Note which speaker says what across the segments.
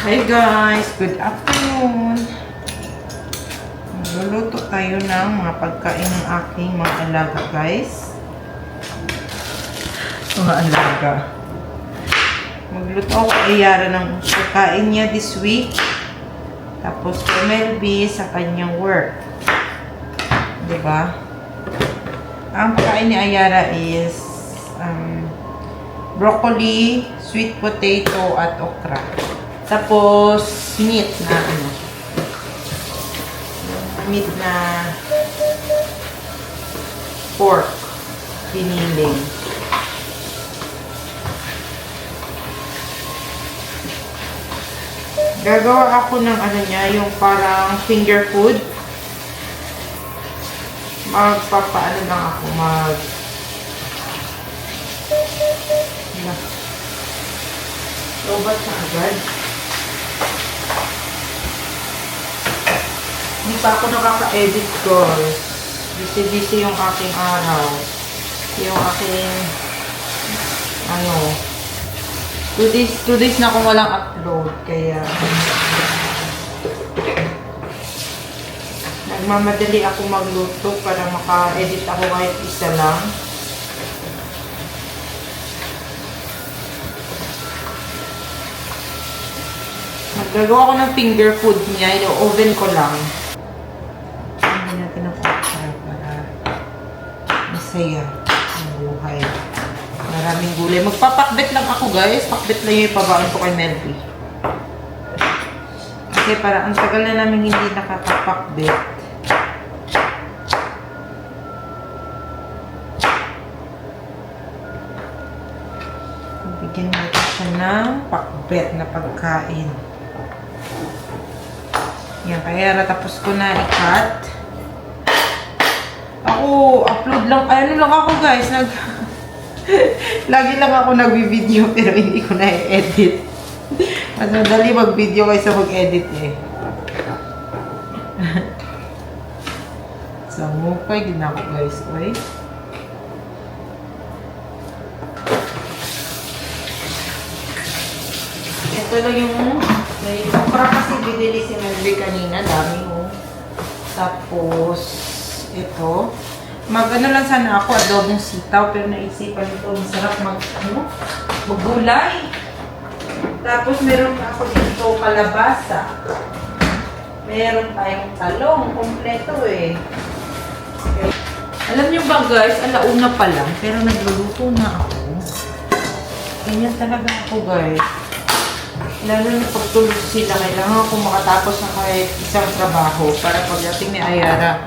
Speaker 1: Hi guys! Good afternoon! Magluluto tayo ng mga pagkain ng aking mga alaga guys. Mga alaga. Magluto ako kay Yara ng pagkain niya this week. Tapos kay Melby sa kanyang work. Diba? Ang pagkain ni Ayara is broccoli, sweet potato, at okra. Tapos, meat na meat na pork. Piniling. Gagawa ako ng niya, yung parang finger food. Magpapaano lang ako, Lobat na agad. Hindi pa ako nakaka-edit ko. Busy-busy yung aking araw. Yung aking, 2 days na akong walang upload. Kaya, nagmamadali ako magluto para maka-edit ako kahit isa lang. Naggagawa ko ng finger food niya. Ino-oven ko lang. Hindi natin ang okra para masaya ang buhay. Maraming gulay. Magpapakbet lang ako guys. Pakbet lang yung ipabaon ko kay Melby. Kasi para ang tagal na namin hindi nakapapakbet. Bigyan natin siya ng pakbet na pagkain. Yan, kaya natapos ko na i-cut. Ako, upload lang, lang ako guys, lagi lang ako nag-video pero hindi ko na i-edit. Mas madali mag-video kaysa mag-edit eh. So, mukay, ginako guys, okay? Ito lang yung may okra kasi binili si Melby kanina. Dami Tapos, ito. Lang sana ako, adobong sitaw. Pero naisipan ito, masarap maggulay. Tapos, meron pa ako dito kalabasa. Meron tayong talong. Kompleto eh. Okay. Alam niyo ba guys, alauna pa lang. Pero nagluluto na ako. Ganyan talaga ako guys. Lalo na pagtulog sila, kailangan ko makatapos na kahit isang trabaho para pagdating ni Ayara,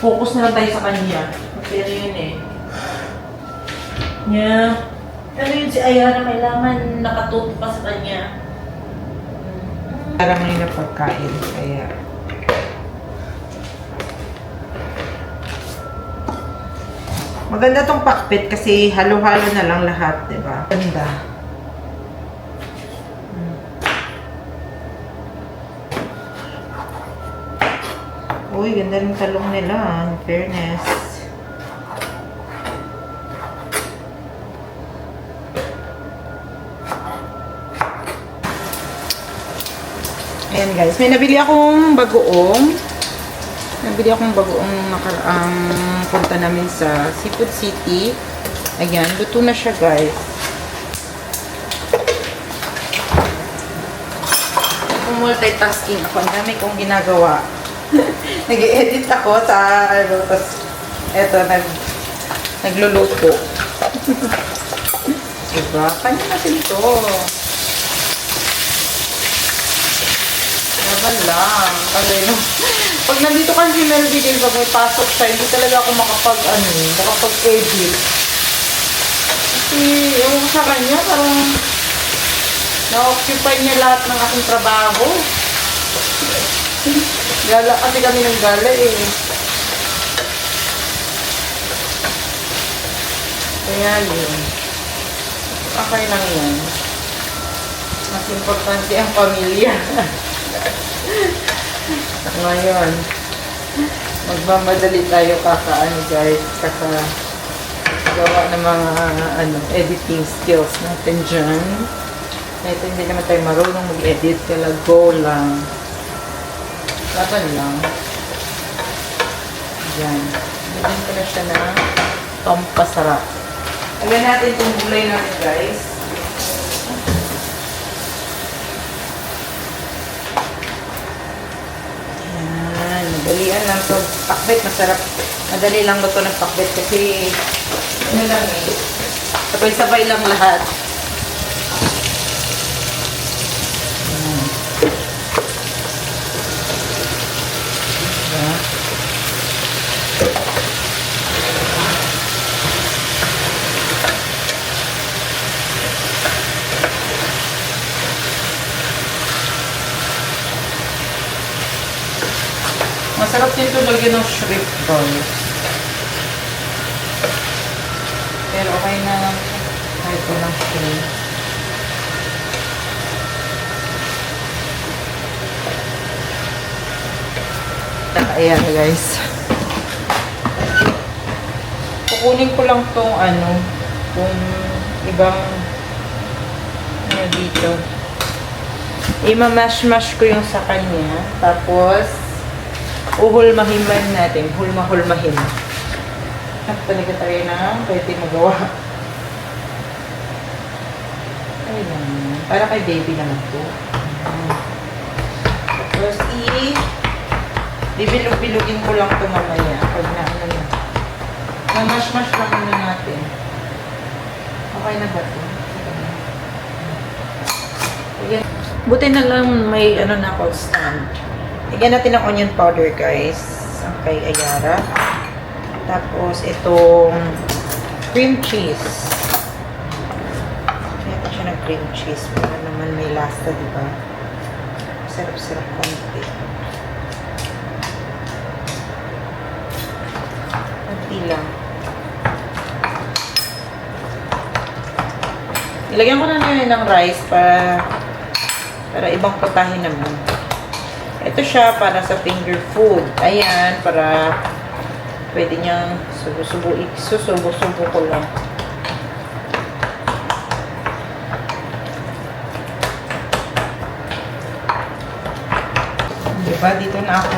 Speaker 1: focus na lang tayo sa kanya. Pero yun eh. Yeah. Ano yun si Ayara, kailangan nakatuto pa sa kanya. Parang ngayon na pagkain, kaya... Maganda tong pakbet kasi halo-halo na lang lahat, diba? Ganda. Uy, ganda ng talong nila, in fairness. Ayan guys, may nabili akong bagoong. Nabili akong bagoong nung nakaraang punta namin sa Seafood City. Ayan, luto na siya guys. Kung multitasking ako, ang dami kong ginagawa. Nag-i-edit ako sa tapos eto, nagluluto. Diba? Kanya natin ito. Laban lang. Pag nandito kasi si Melby din, pag may pasok siya, hindi talaga ako makapag-edit. Kasi, yung sa kanya, parang na-occupy niya lahat ng aking trabaho. Gala kasi kami ng gala eh. Kaya yun. Okay lang yan. Mas importante ang pamilya. Ngayon, magmamadali tayo guys. Gawa ng mga editing skills natin dyan. Ito, hindi naman tayo marunong mag-edit. Kaya go lang. Laban lang. Yan. Bigyan ko na siya ng pampasarap. Lagyan natin itong gulay natin, guys. Yan. Madalian lang ito. Pakbet, masarap. Madali lang ba ito ng pakbet kasi ano lang eh. Sabay-sabay lang lahat. Masarap din ito lagyan ng shrimp balls. Pero okay na lang kahit walang shrimp. Ayan guys. Kukunin ko lang tong kung ibang dito. Ima-mash-mash ko yung sa kanya. Tapos uhulmahiman natin. Hulma-hulmahin. At talaga tayo na pwede magawa. Ayan. Para kay baby naman to. Tapos bibilog-bilugin ko lang ito mamaya. Pag na mash-mash lang muna natin. Okay na ba ito? Buti na lang may na ako stand. Lagyan natin ng onion powder, guys. Ang kay Ayara. Tapos, itong cream cheese. Kaya ko siya ng cream cheese. Para naman may lasa, diba? Sarap-sarap konti. Konti lang. Ilagyan ko na yun ng rice para ibang putahin naman. Ito siya para sa finger food. Ayan, para pwede niyang susubo ko lang. Diba? Dito na ako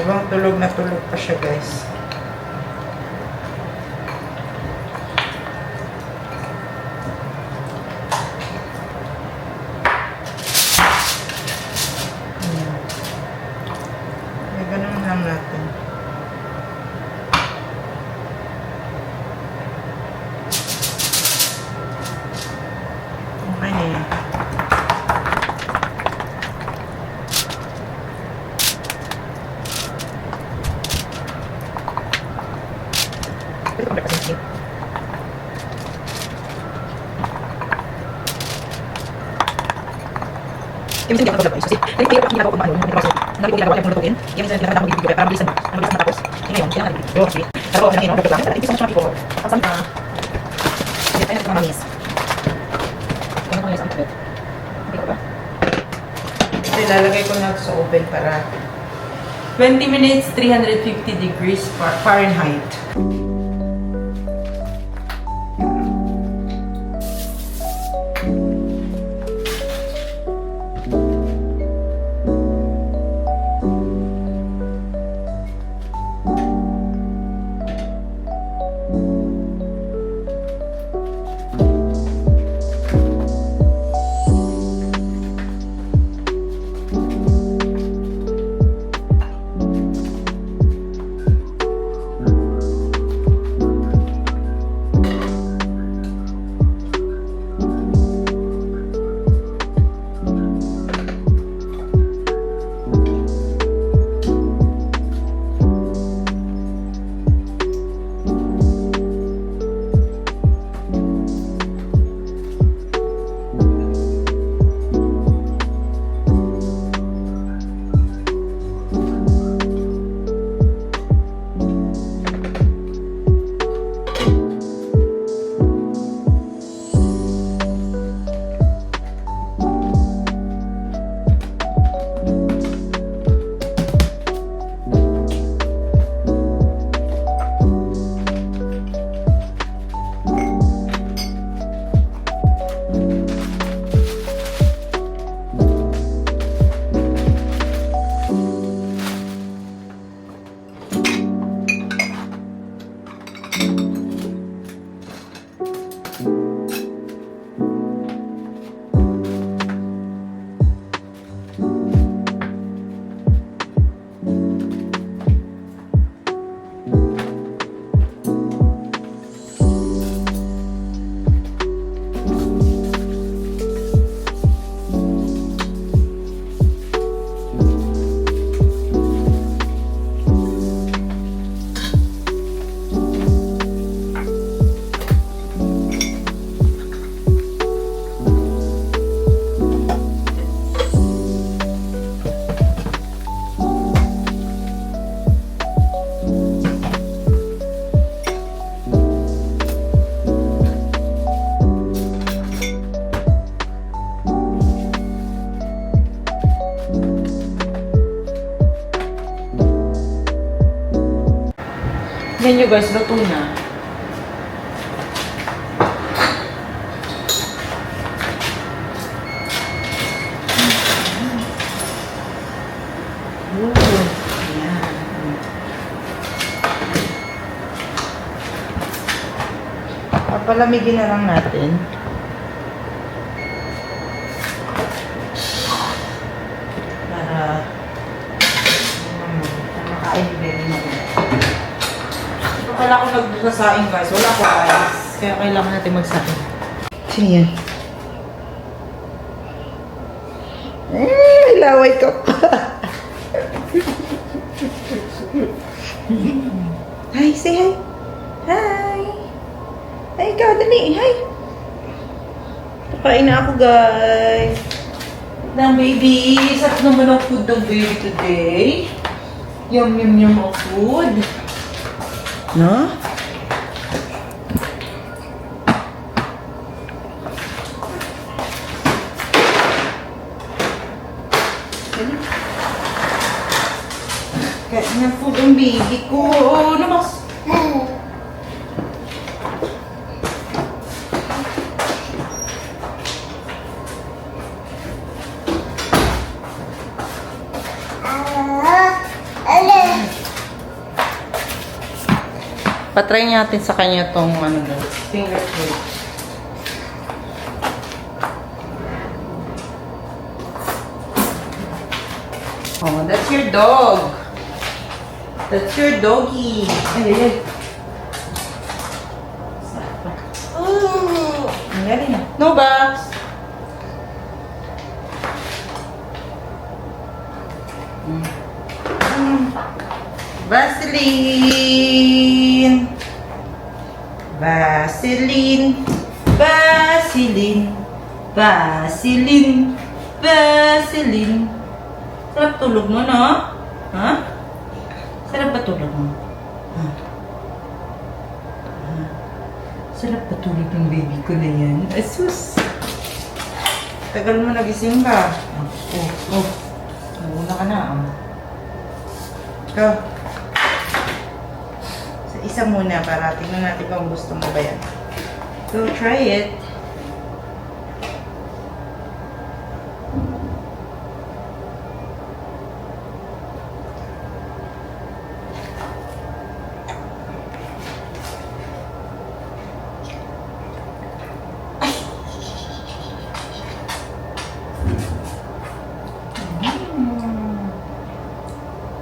Speaker 1: habang tulog na tulog pa siya, guys. May ganun lang natin. Okay na yan. Yung minsan hindi ako kasi pero ang ginagawa ko naman nabi ko ginagawa ko lutuin yung minsan ginagawa ko bibigyan para mabilis matapos ngayon kailangan nabibigyan sige pero ang ginagawa ko lang thank you so much people ang sami hindi tayo nagmamamis kung ano yung sa ampet hindi ko ba ilalagay ko na sa oven para 20 minutes 350 degrees Fahrenheit. Yan nyo guys, luto na. Papalamigin na lang natin. Para makain ni baby mo. Ito pala ako nagsasaing guys. Wala ko guys. Kaya kailangan natin magsaing. Sino yan? Laway ko pa. Hi, say hi. Hi. Hi, ikaw, dali. Hi. Pakain na ako, guys. Ng baby. Sarap naman ang food ng baby today. Yum, yum, yum ang food. No? Kain na food ang baby ko. Oh, namas. Patry natin sa kanya tong ano daw, finger food. Oh, that's your dog. That's your doggy. Ay, ay, ay. Nangyari na. No box. Vaseline. Vaseline. Vaseline. Vaseline. Vaseline. Sarap tulog mo, no? Ha? Sarap ba tulog mo? Ha? Ha? Sarap ba tulog ng baby ko na yan? Asus! Tagal mo nagising ba? Oh. Nauna ka na. Go. Sa isa muna para tingnan natin kung gusto mo ba yan. Go try it.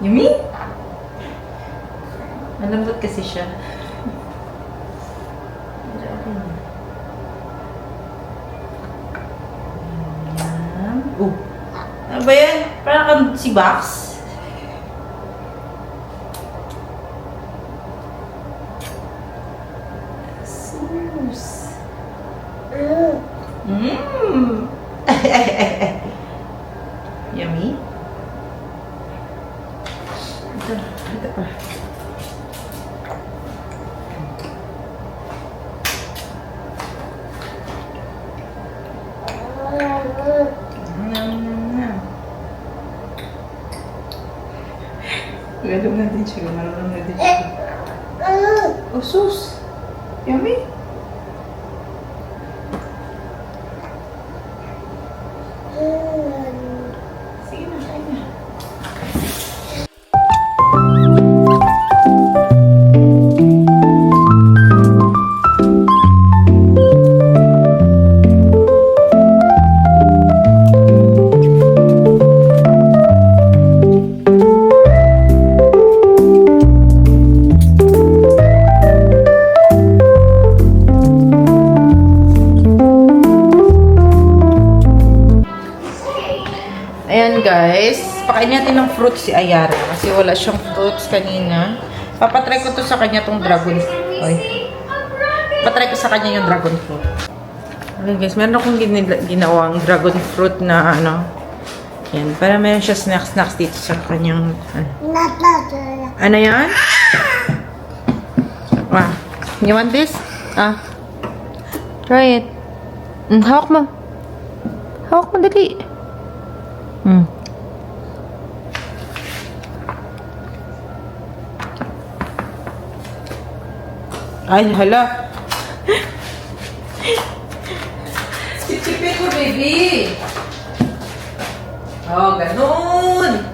Speaker 1: Yummy? Malambot kasi siya. Oh. Ano ba yan? Parang kang si Box. Sus. Yummy? Ito pa. Galong natin siya. Galong natin siya. Oh, sus! Yummy? Sige na, kain na. Ayan guys, pakain natin ng fruits si Ayara kasi wala siyang fruits kanina. Papatry ko to sa kanya tong dragon fruit. Papatry ko sa kanya yung dragon fruit. Okay guys, meron akong ginawang dragon fruit na ano. Yan, para meron siya snacks dito sa kanyang ano yan? Ah, you want this? Ah, try it. Hawak mo. Hawak mo dali. Ay, hala. Sipsipin ko, baby. Oh, ganun.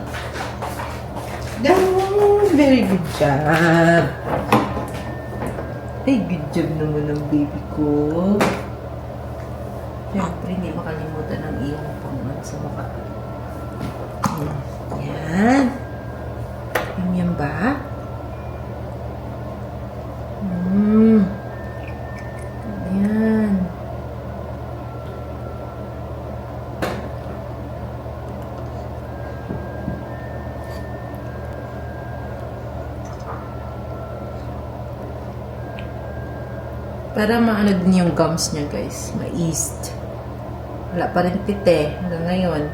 Speaker 1: Ganun. Very good job. Ay, good job naman ng baby ko. Siyempre, hindi makalimutan ang iyong pangan sa mukha. Yan. Yan ba? Yan. Para maano din yung gums niya, guys. Ma-eased. Wala pa rin tite hanggang ngayon.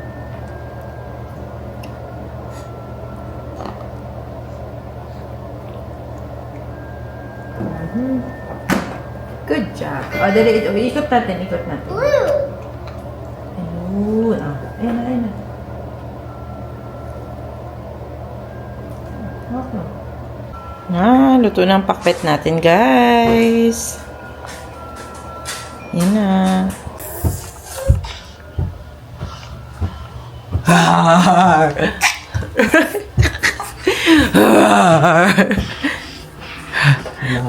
Speaker 1: Good job. O, dali. Ikot natin. Ayun. Ah, ayun na. Okay. Luto na ang pakpet natin, guys. Yan na.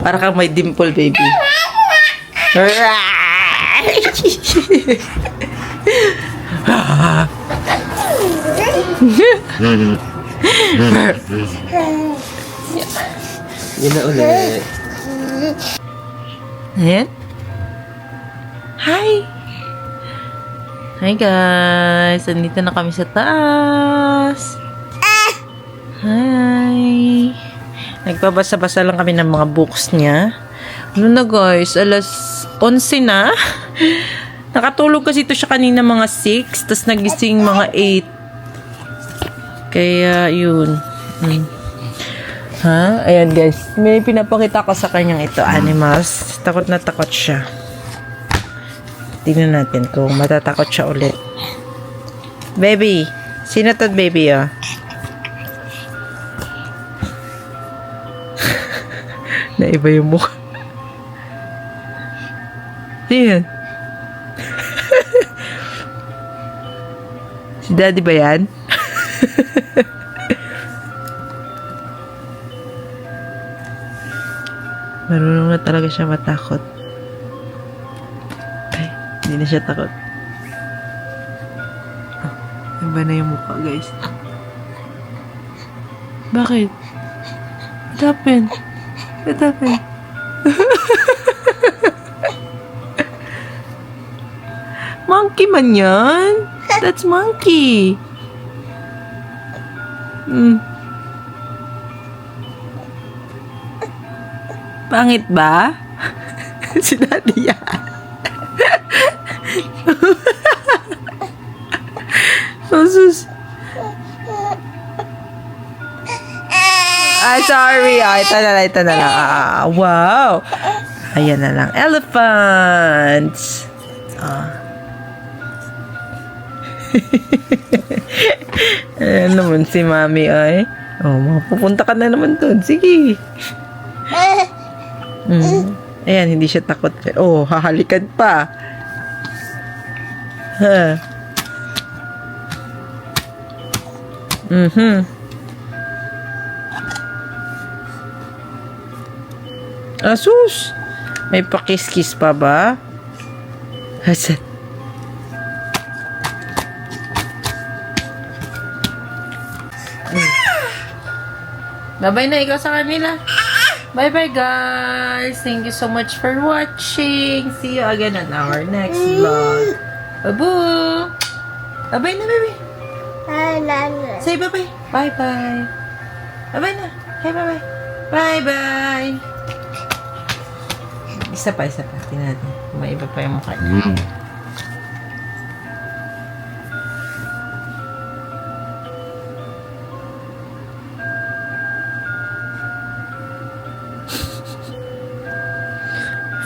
Speaker 1: Para kang may dimple, baby.
Speaker 2: Yan na ulit.
Speaker 1: Ayan. Hi! Hi guys! Andito na kami sa taas. Hi! Nagpabasa-basa lang kami ng mga books niya. Ano na guys? Alas 11 na. Nakatulog kasi ito siya kanina mga 6. Tapos nagising mga 8. Kaya yun. Ha? Ayan guys. May pinapakita ko sa kanyang ito. Animals. Takot na takot siya. Tingnan natin kung matatakot siya ulit. Baby. Sino to baby oh? Naiba yung mukha. Yan. Si daddy ba yan? Marunong na talaga siya matakot. Ay, hindi na siya takot. Oh, iba na yung mukha, guys. Bakit? What happened? What happened? Monkey man yan. That's monkey. Pangit ba? Si daddy yan. Sus. Ay, sorry. Ito na lang. Wow. Ayan na lang. Elephants. Ayan naman si mami ay. Mapupunta ka na naman doon. Sige. Ayan, hindi siya takot. Hahalikan pa. Asus! May pakis-kis pa ba? Hasan. Bye-bye na ikaw sa kanila. Bye-bye guys. Thank you so much for watching. See you again on our next vlog. Babu! Bye-bye na, baby. Say bye-bye. Bye-bye. Bye-bye na. Hey, bye-bye. Bye-bye. Isa pa. Tingnan natin. May iba pa yung mukha niya.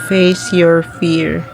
Speaker 1: Face your fear.